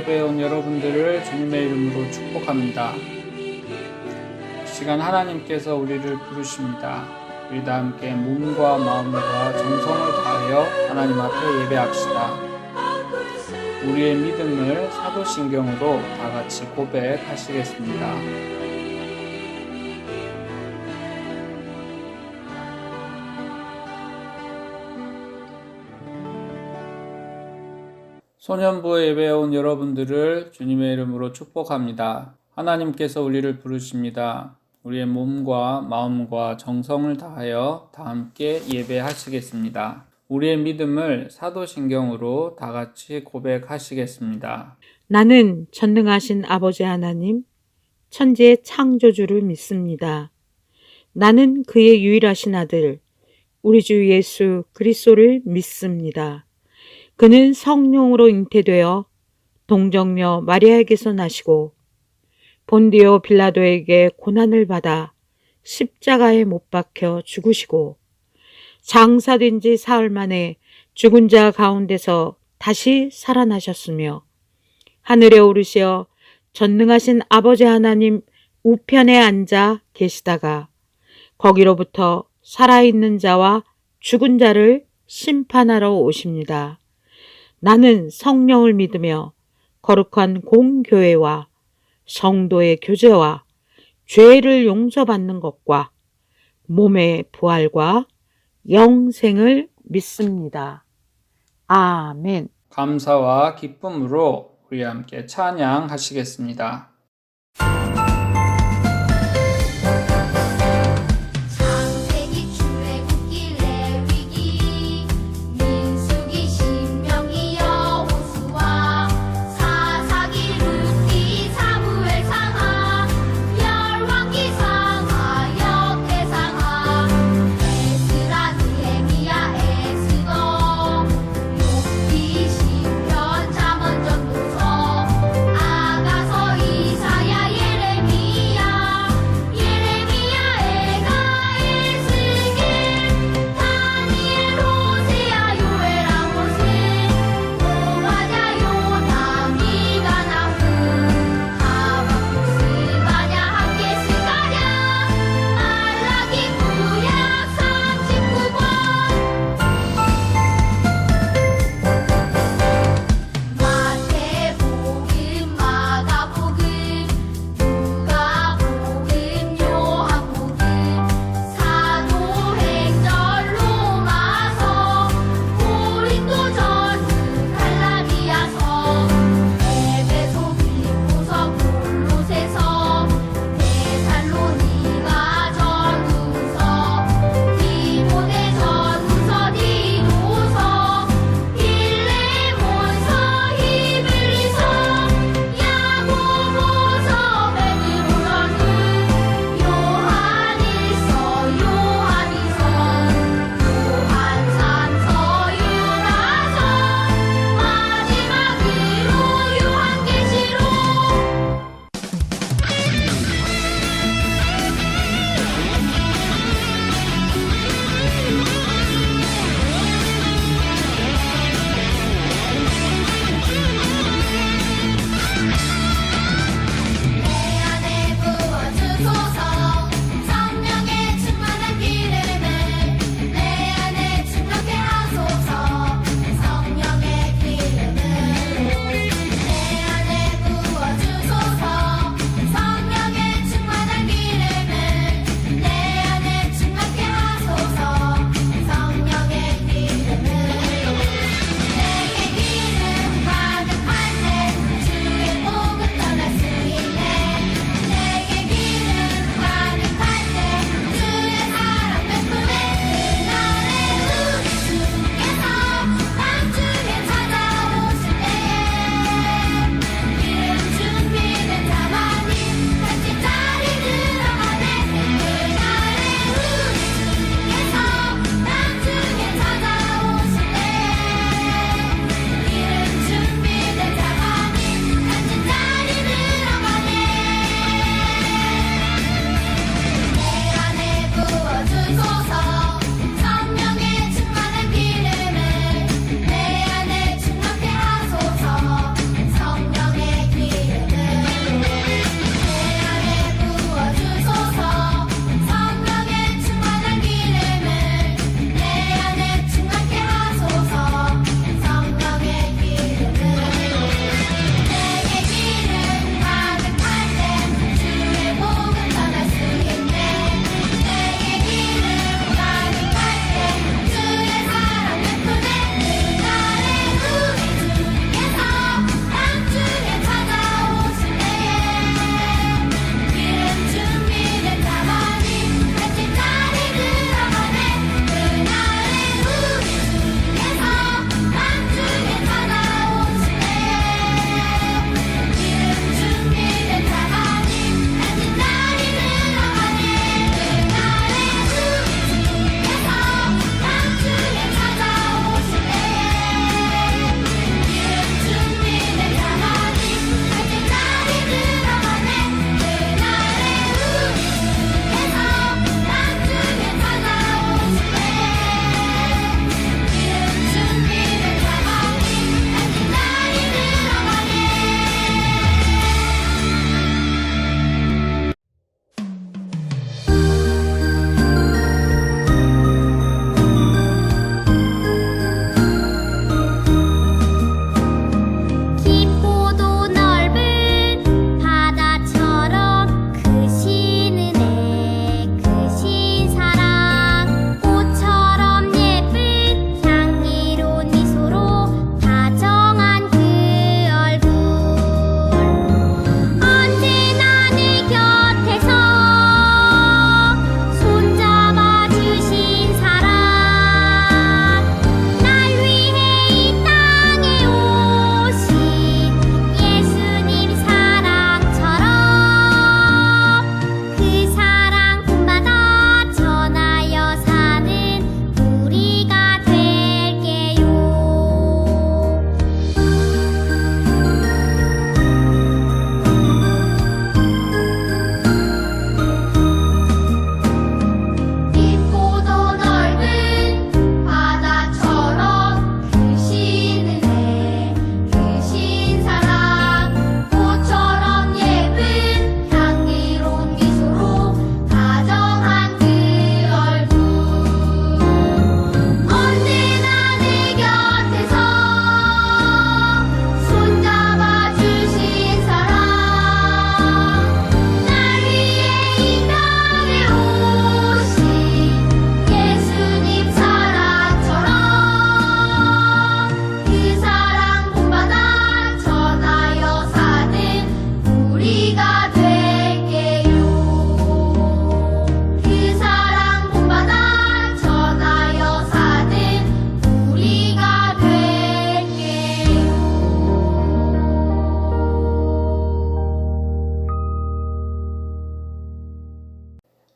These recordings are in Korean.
예배에 온 여러분들을 주님의 이름으로 축복합니다. 이 시간 하나님께서 우리를 부르십니다. 우리 다 함께 몸과 마음과 정성을 다하여 하나님 앞에 예배합시다. 우리의 믿음을 사도신경으로 다 같이 고백하시겠습니다. 소년부 예배에 온 여러분들을 주님의 이름으로 축복합니다. 하나님께서 우리를 부르십니다. 우리의 몸과 마음과 정성을 다하여 다 함께 예배하시겠습니다. 우리의 믿음을 사도신경으로 다 같이 고백하시겠습니다. 나는 전능하신 아버지 하나님, 천지의 창조주를 믿습니다. 나는 그의 유일하신 아들, 우리 주 예수 그리스도를 믿습니다. 그는 성령으로 잉태되어 동정녀 마리아에게서 나시고 본디오 빌라도에게 고난을 받아 십자가에 못 박혀 죽으시고 장사된 지 사흘 만에 죽은 자 가운데서 다시 살아나셨으며 하늘에 오르시어 전능하신 아버지 하나님 우편에 앉아 계시다가 거기로부터 살아있는 자와 죽은 자를 심판하러 오십니다. 나는 성령을 믿으며 거룩한 공교회와 성도의 교제와 죄를 용서받는 것과 몸의 부활과 영생을 믿습니다. 아멘. 감사와 기쁨으로 우리 함께 찬양하시겠습니다. 창세기 출애굽기 레위기 민수기 신명기 여호수아 사사기 룻기 사무엘 상하 열왕기 상하 역대상하 에스라 느헤미야 에스더 욥기 시편 잠언 전도서 아가서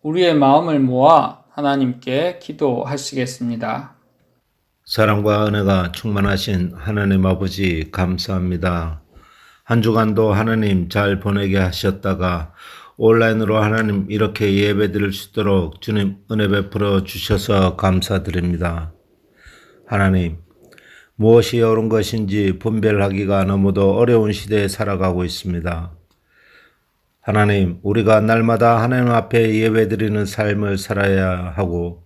우리의 마음을 모아 하나님께 기도하시겠습니다. 사랑과 은혜가 충만하신 하나님 아버지 감사합니다. 한 주간도 하나님 잘 보내게 하셨다가 온라인으로 하나님 이렇게 예배 드릴 수 있도록 주님 은혜 베풀어 주셔서 감사드립니다. 하나님, 무엇이 옳은 것인지 분별하기가 너무도 어려운 시대에 살아가고 있습니다. 하나님, 우리가 날마다 하나님 앞에 예배 드리는 삶을 살아야 하고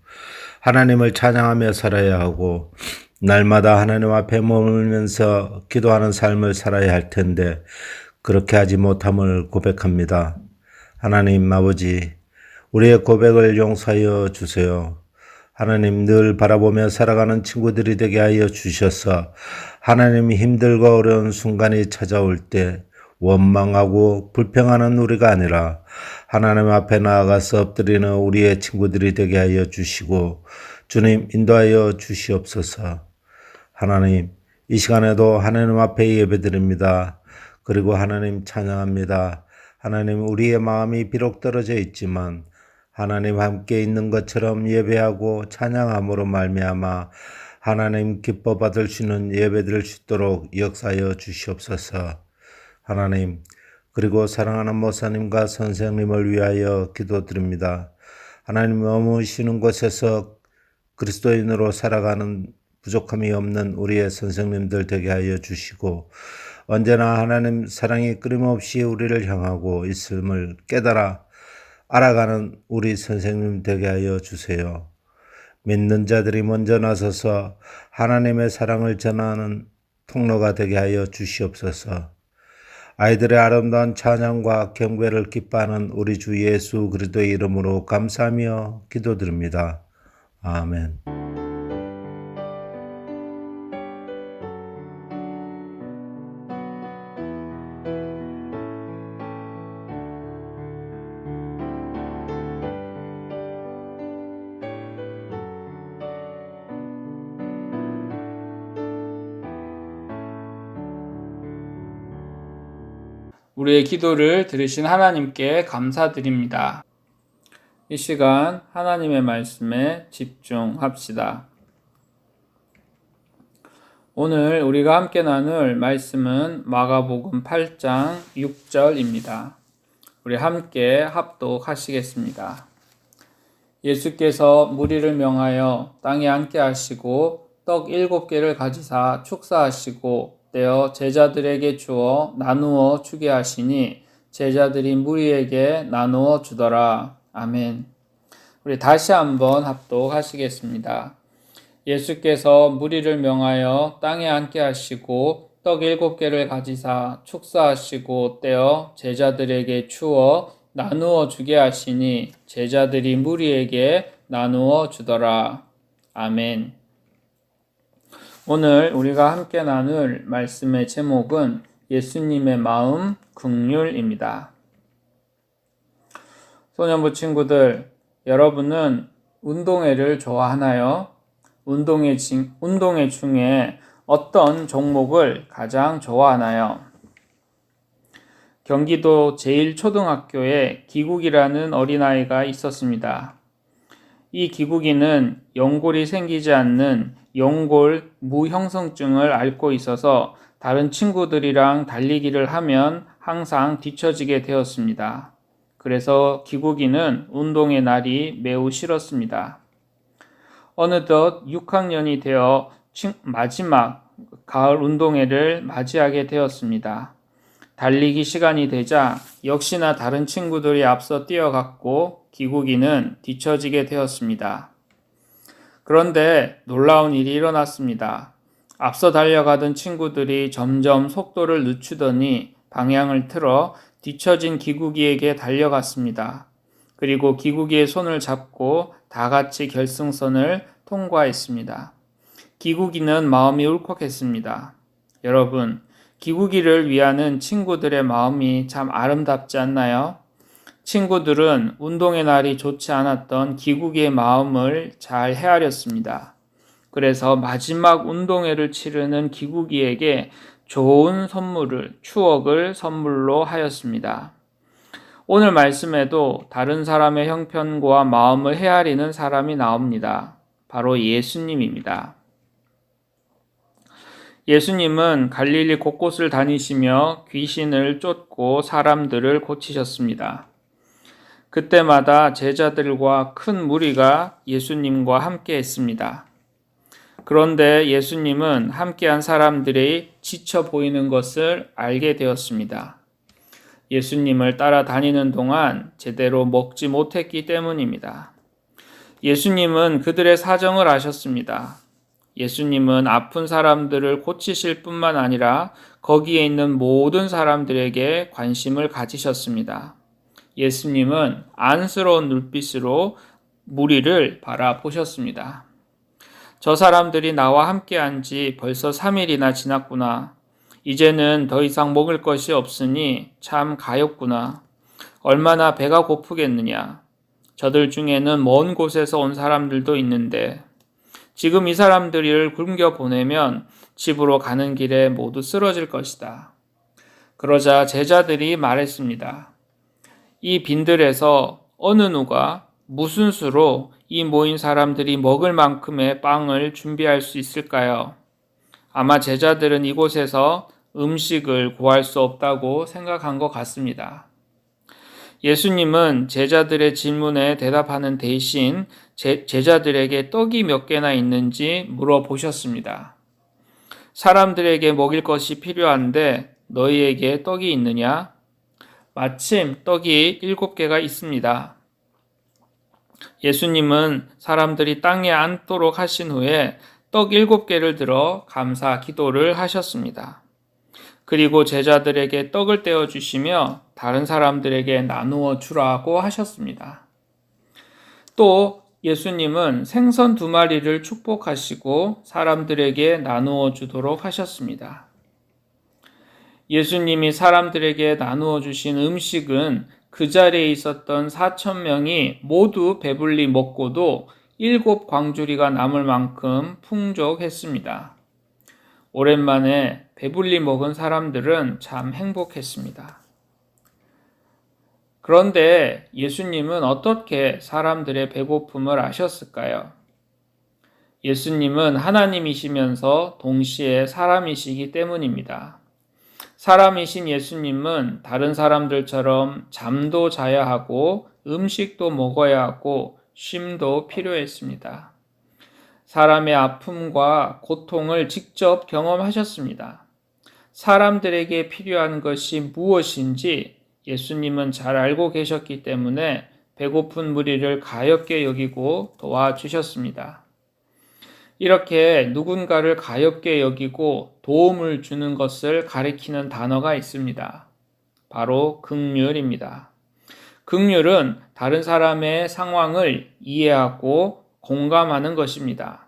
하나님을 찬양하며 살아야 하고 날마다 하나님 앞에 머물면서 기도하는 삶을 살아야 할 텐데 그렇게 하지 못함을 고백합니다. 하나님 아버지, 우리의 고백을 용서하여 주세요. 하나님 늘 바라보며 살아가는 친구들이 되게 하여 주셔서 하나님이 힘들고 어려운 순간이 찾아올 때 원망하고 불평하는 우리가 아니라 하나님 앞에 나아가서 엎드리는 우리의 친구들이 되게 하여 주시고 주님 인도하여 주시옵소서. 하나님, 이 시간에도 하나님 앞에 예배드립니다. 그리고 하나님 찬양합니다. 하나님, 우리의 마음이 비록 떨어져 있지만 하나님 함께 있는 것처럼 예배하고 찬양함으로 말미암아 하나님 기뻐 받을 수 있는 예배 드릴 수 있도록 역사하여 주시옵소서. 하나님, 그리고 사랑하는 목사님과 선생님을 위하여 기도드립니다. 하나님, 머무시는 곳에서 그리스도인으로 살아가는 부족함이 없는 우리의 선생님들 되게 하여 주시고 언제나 하나님 사랑이 끊임없이 우리를 향하고 있음을 깨달아 알아가는 우리 선생님 되게 하여 주세요. 믿는 자들이 먼저 나서서 하나님의 사랑을 전하는 통로가 되게 하여 주시옵소서. 아이들의 아름다운 찬양과 경배를 기뻐하는 우리 주 예수 그리스도의 이름으로 감사하며 기도드립니다. 아멘. 우리의 기도를 들으신 하나님께 감사드립니다. 이 시간 하나님의 말씀에 집중합시다. 오늘 우리가 함께 나눌 말씀은 마가복음 8장 6절입니다. 우리 함께 합독하시겠습니다. 예수께서 무리를 명하여 땅에 앉게 하시고 떡 7개를 가지사 축사하시고 떼어 제자들에게 주어 나누어 주게 하시니 제자들이 무리에게 나누어 주더라. 아멘. 우리 다시 한번 합독하시겠습니다. 예수께서 무리를 명하여 땅에 앉게 하시고 떡 7개를 가지사 축사하시고 떼어 제자들에게 주어 나누어 주게 하시니 제자들이 무리에게 나누어 주더라. 아멘. 오늘 우리가 함께 나눌 말씀의 제목은 예수님의 마음 긍휼입니다. 소년부 친구들, 여러분은 운동회를 좋아하나요? 운동회 중에 어떤 종목을 가장 좋아하나요? 경기도 제1초등학교에 기국이라는 어린아이가 있었습니다. 이 기국이는 연골이 생기지 않는 연골 무형성증을 앓고 있어서 다른 친구들이랑 달리기를 하면 항상 뒤처지게 되었습니다. 그래서 기국이는 운동의 날이 매우 싫었습니다. 어느덧 6학년이 되어 마지막 가을 운동회를 맞이하게 되었습니다. 달리기 시간이 되자 역시나 다른 친구들이 앞서 뛰어갔고 기국이는 뒤처지게 되었습니다. 그런데 놀라운 일이 일어났습니다. 앞서 달려가던 친구들이 점점 속도를 늦추더니 방향을 틀어 뒤처진 기국이에게 달려갔습니다. 그리고 기국이의 손을 잡고 다 같이 결승선을 통과했습니다. 기국이는 마음이 울컥했습니다. 여러분, 기국이를 위하는 친구들의 마음이 참 아름답지 않나요? 친구들은 운동의 날이 좋지 않았던 기국이의 마음을 잘 헤아렸습니다. 그래서 마지막 운동회를 치르는 기국이에게 좋은 추억을 선물로 하였습니다. 오늘 말씀에도 다른 사람의 형편과 마음을 헤아리는 사람이 나옵니다. 바로 예수님입니다. 예수님은 갈릴리 곳곳을 다니시며 귀신을 쫓고 사람들을 고치셨습니다. 그때마다 제자들과 큰 무리가 예수님과 함께 했습니다. 그런데 예수님은 함께한 사람들이 지쳐 보이는 것을 알게 되었습니다. 예수님을 따라다니는 동안 제대로 먹지 못했기 때문입니다. 예수님은 그들의 사정을 아셨습니다. 예수님은 아픈 사람들을 고치실 뿐만 아니라 거기에 있는 모든 사람들에게 관심을 가지셨습니다. 예수님은 안쓰러운 눈빛으로 무리를 바라보셨습니다. 저 사람들이 나와 함께한 지 벌써 3일이나 지났구나. 이제는 더 이상 먹을 것이 없으니 참 가엾구나. 얼마나 배가 고프겠느냐. 저들 중에는 먼 곳에서 온 사람들도 있는데 지금 이 사람들을 굶겨 보내면 집으로 가는 길에 모두 쓰러질 것이다. 그러자 제자들이 말했습니다. 이 빈들에서 어느 누가 무슨 수로 이 모인 사람들이 먹을 만큼의 빵을 준비할 수 있을까요? 아마 제자들은 이곳에서 음식을 구할 수 없다고 생각한 것 같습니다. 예수님은 제자들의 질문에 대답하는 대신 제자들에게 떡이 몇 개나 있는지 물어보셨습니다. 사람들에게 먹일 것이 필요한데 너희에게 떡이 있느냐? 마침 떡이 7개가 있습니다. 예수님은 사람들이 땅에 앉도록 하신 후에 떡 7개를 들어 감사 기도를 하셨습니다. 그리고 제자들에게 떡을 떼어 주시며 다른 사람들에게 나누어 주라고 하셨습니다. 또 예수님은 생선 2마리를 축복하시고 사람들에게 나누어 주도록 하셨습니다. 예수님이 사람들에게 나누어 주신 음식은 그 자리에 있었던 4,000명이 모두 배불리 먹고도 7 광주리가 남을 만큼 풍족했습니다. 오랜만에 배불리 먹은 사람들은 참 행복했습니다. 그런데 예수님은 어떻게 사람들의 배고픔을 아셨을까요? 예수님은 하나님이시면서 동시에 사람이시기 때문입니다. 사람이신 예수님은 다른 사람들처럼 잠도 자야 하고 음식도 먹어야 하고 쉼도 필요했습니다. 사람의 아픔과 고통을 직접 경험하셨습니다. 사람들에게 필요한 것이 무엇인지 예수님은 잘 알고 계셨기 때문에 배고픈 무리를 가엾게 여기고 도와주셨습니다. 이렇게 누군가를 가엾게 여기고 도움을 주는 것을 가리키는 단어가 있습니다. 바로 긍휼입니다. 긍휼은 다른 사람의 상황을 이해하고 공감하는 것입니다.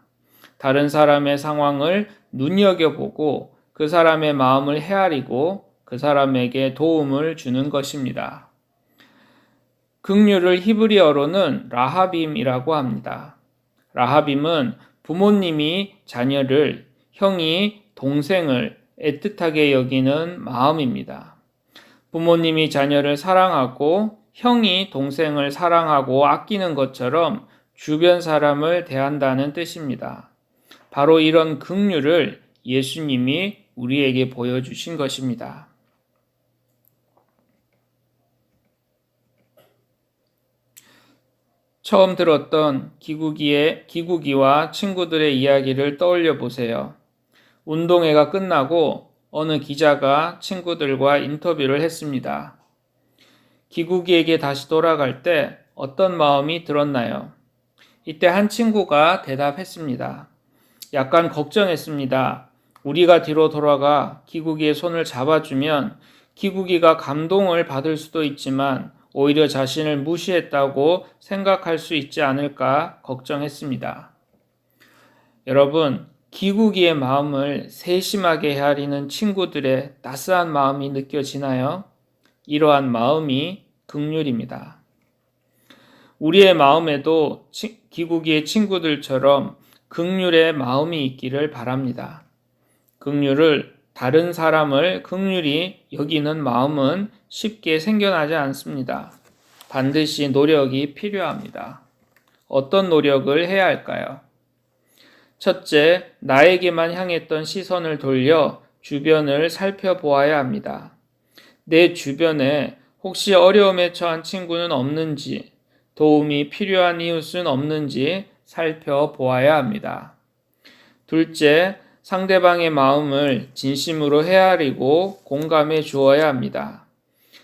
다른 사람의 상황을 눈여겨보고 그 사람의 마음을 헤아리고 그 사람에게 도움을 주는 것입니다. 긍휼을 히브리어로는 라하빔이라고 합니다. 라하빔은 부모님이 자녀를, 형이 동생을 애틋하게 여기는 마음입니다. 부모님이 자녀를 사랑하고 형이 동생을 사랑하고 아끼는 것처럼 주변 사람을 대한다는 뜻입니다. 바로 이런 긍휼을 예수님이 우리에게 보여주신 것입니다. 처음 들었던 기국이와 친구들의 이야기를 떠올려 보세요. 운동회가 끝나고 어느 기자가 친구들과 인터뷰를 했습니다. 기국이에게 다시 돌아갈 때 어떤 마음이 들었나요? 이때 한 친구가 대답했습니다. 약간 걱정했습니다. 우리가 뒤로 돌아가 기국이의 손을 잡아주면 기국이가 감동을 받을 수도 있지만 오히려 자신을 무시했다고 생각할 수 있지 않을까 걱정했습니다. 여러분, 기국이의 마음을 세심하게 헤아리는 친구들의 따스한 마음이 느껴지나요? 이러한 마음이 긍휼입니다. 우리의 마음에도 기국이의 친구들처럼 긍휼의 마음이 있기를 바랍니다. 긍휼을 다른 사람을 긍휼히 여기는 마음은 쉽게 생겨나지 않습니다. 반드시 노력이 필요합니다. 어떤 노력을 해야 할까요? 첫째, 나에게만 향했던 시선을 돌려 주변을 살펴보아야 합니다. 내 주변에 혹시 어려움에 처한 친구는 없는지, 도움이 필요한 이웃은 없는지 살펴보아야 합니다. 둘째, 상대방의 마음을 진심으로 헤아리고 공감해 주어야 합니다.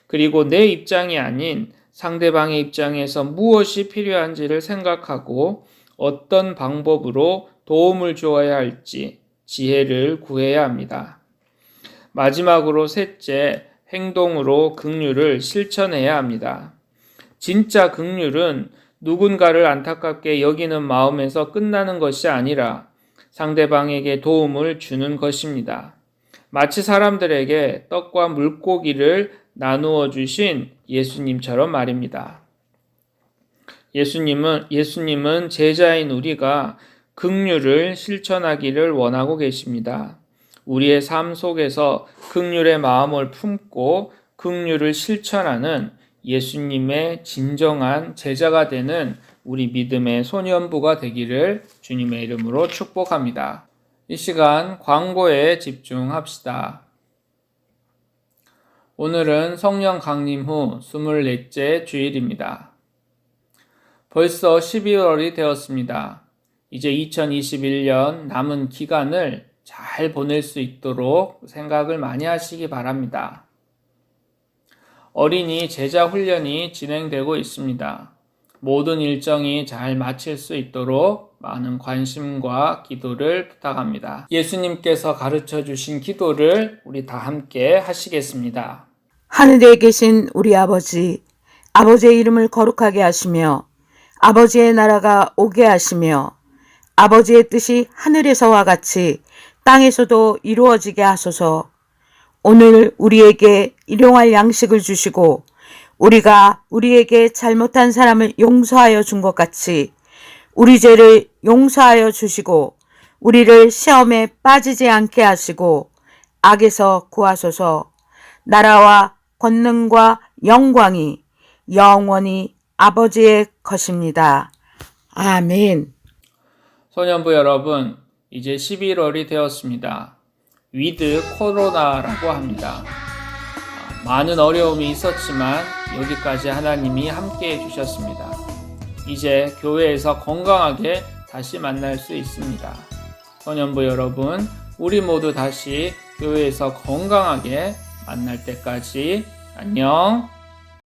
그리고 내 입장이 아닌 상대방의 입장에서 무엇이 필요한지를 생각하고 어떤 방법으로 도움을 주어야 할지 지혜를 구해야 합니다. 마지막으로 셋째, 행동으로 긍휼을 실천해야 합니다. 진짜 긍휼은 누군가를 안타깝게 여기는 마음에서 끝나는 것이 아니라 상대방에게 도움을 주는 것입니다. 마치 사람들에게 떡과 물고기를 나누어 주신 예수님처럼 말입니다. 예수님은 제자인 우리가 긍휼을 실천하기를 원하고 계십니다. 우리의 삶 속에서 긍휼의 마음을 품고 긍휼을 실천하는 예수님의 진정한 제자가 되는 우리 믿음의 소년부가 되기를 주님의 이름으로 축복합니다. 이 시간 광고에 집중합시다. 오늘은 성령 강림 후 24째 주일입니다. 벌써 12월이 되었습니다. 이제 2021년 남은 기간을 잘 보낼 수 있도록 생각을 많이 하시기 바랍니다. 어린이 제자 훈련이 진행되고 있습니다. 모든 일정이 잘 마칠 수 있도록 많은 관심과 기도를 부탁합니다. 예수님께서 가르쳐 주신 기도를 우리 다 함께 하시겠습니다. 하늘에 계신 우리 아버지, 아버지의 이름을 거룩하게 하시며 아버지의 나라가 오게 하시며 아버지의 뜻이 하늘에서와 같이 땅에서도 이루어지게 하소서. 오늘 우리에게 일용할 양식을 주시고 우리가 우리에게 잘못한 사람을 용서하여 준 것 같이 우리 죄를 용서하여 주시고 우리를 시험에 빠지지 않게 하시고 악에서 구하소서. 나라와 권능과 영광이 영원히 아버지의 것입니다. 아멘. 소년부 여러분, 이제 11월이 되었습니다. 위드 코로나라고 합니다. 많은 어려움이 있었지만 여기까지 하나님이 함께 해주셨습니다. 이제 교회에서 건강하게 다시 만날 수 있습니다. 소년부 여러분, 우리 모두 다시 교회에서 건강하게 만날 때까지 안녕.